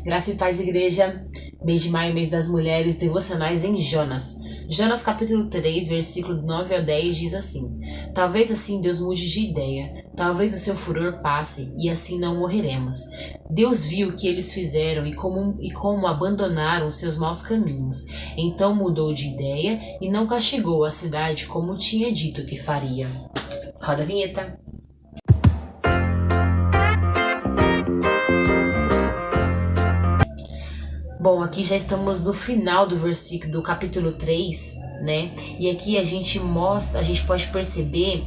Graça e paz, igreja. Mês de maio, mês das mulheres, devocionais em Jonas. Jonas capítulo 3, versículo do 9 ao 10 diz assim: Talvez assim Deus mude de ideia, talvez o seu furor passe e assim não morreremos. Deus viu o que eles fizeram e como abandonaram seus maus caminhos. Então mudou de ideia e não castigou a cidade como tinha dito que faria. Roda a vinheta. Bom, aqui já estamos no final do versículo do capítulo 3, né? E aqui a gente pode perceber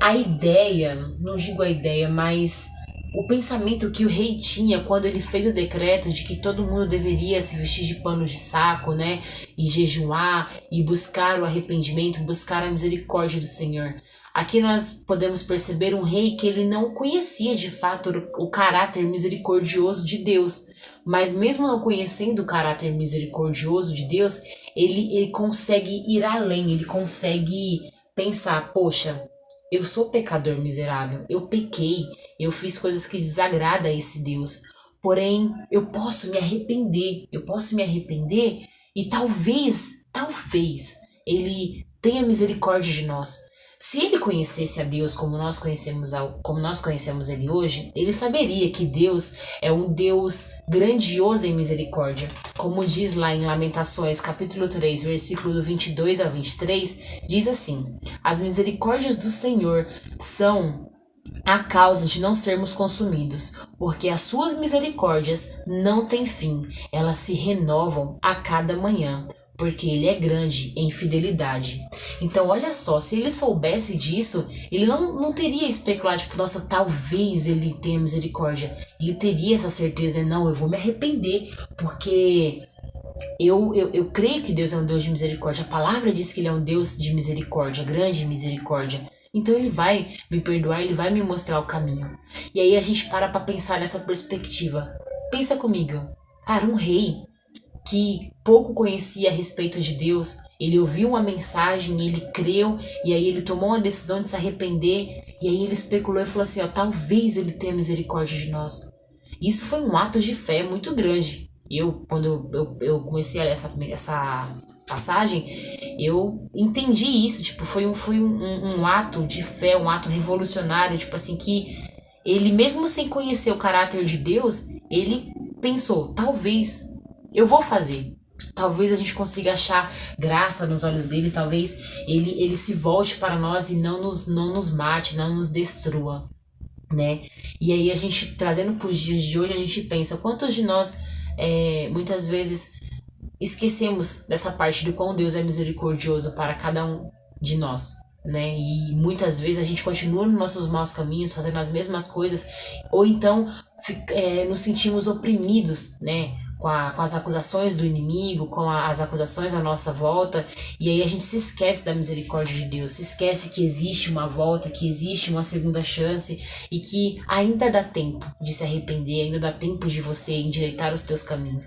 a ideia, não digo a ideia, mas o pensamento que o rei tinha quando ele fez o decreto de que todo mundo deveria se vestir de pano de saco, né? E jejuar, e buscar o arrependimento, buscar a misericórdia do Senhor. Aqui nós podemos perceber um rei que ele não conhecia de fato o caráter misericordioso de Deus. Mas mesmo não conhecendo o caráter misericordioso de Deus, ele consegue ir além, ele consegue pensar, poxa, eu sou pecador miserável, eu pequei, eu fiz coisas que desagradam a esse Deus. Porém, eu posso me arrepender e talvez ele tenha misericórdia de nós. Se ele conhecesse a Deus como nós conhecemos ele hoje, ele saberia que Deus é um Deus grandioso em misericórdia. Como diz lá em Lamentações, capítulo 3, versículo do 22 ao 23, diz assim: As misericórdias do Senhor são a causa de não sermos consumidos, porque as suas misericórdias não têm fim, elas se renovam a cada manhã. Porque ele é grande em fidelidade. Então olha só, se ele soubesse disso, ele não teria especulado, tipo, nossa, talvez ele tenha misericórdia. Ele teria essa certeza, né? Não, eu vou me arrepender, porque eu creio que Deus é um Deus de misericórdia. A palavra diz que ele é um Deus de misericórdia, grande misericórdia. Então ele vai me perdoar, ele vai me mostrar o caminho. E aí a gente para pra pensar nessa perspectiva. Pensa comigo, cara, um rei que pouco conhecia a respeito de Deus, ele ouviu uma mensagem, ele creu, e aí ele tomou uma decisão de se arrepender, e aí ele especulou e falou assim, ó, talvez ele tenha misericórdia de nós. Isso foi um ato de fé muito grande. Quando eu comecei a ler essa passagem, eu entendi isso, tipo, foi um ato de fé, um ato revolucionário, tipo assim, que ele mesmo sem conhecer o caráter de Deus, ele pensou, talvez eu vou fazer. Talvez a gente consiga achar graça nos olhos deles. Talvez ele se volte para nós e não nos mate, não nos destrua, né? E aí a gente, trazendo para os dias de hoje, a gente pensa, quantos de nós muitas vezes esquecemos dessa parte do quão Deus é misericordioso para cada um de nós, né? E muitas vezes a gente continua nos nossos maus caminhos, fazendo as mesmas coisas, ou então nos sentimos oprimidos, né? Com as acusações do inimigo, com as acusações à nossa volta, e aí a gente se esquece da misericórdia de Deus, se esquece que existe uma volta, que existe uma segunda chance, e que ainda dá tempo de se arrepender, ainda dá tempo de você endireitar os teus caminhos.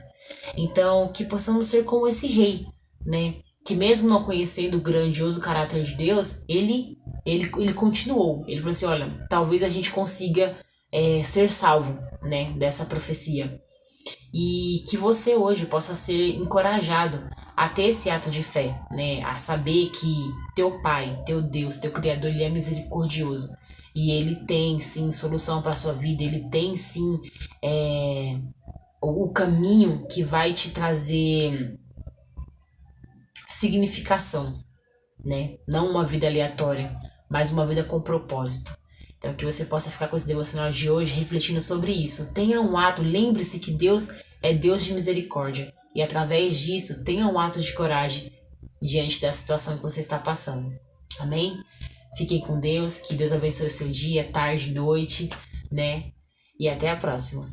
Então, que possamos ser como esse rei, né? Que mesmo não conhecendo o grandioso caráter de Deus, ele continuou. Ele falou assim, olha, talvez a gente consiga ser salvo, né, dessa profecia. E que você hoje possa ser encorajado a ter esse ato de fé, né? A saber que teu Pai, teu Deus, teu Criador, ele é misericordioso. E ele tem sim solução para a sua vida, ele tem sim o caminho que vai te trazer significação, né? Não uma vida aleatória, mas uma vida com propósito. Então que você possa ficar com esse devocional de hoje refletindo sobre isso. Tenha um ato, lembre-se que Deus é Deus de misericórdia. E através disso, tenha um ato de coragem diante da situação que você está passando. Amém? Fiquem com Deus, que Deus abençoe o seu dia, tarde, noite, né? E até a próxima.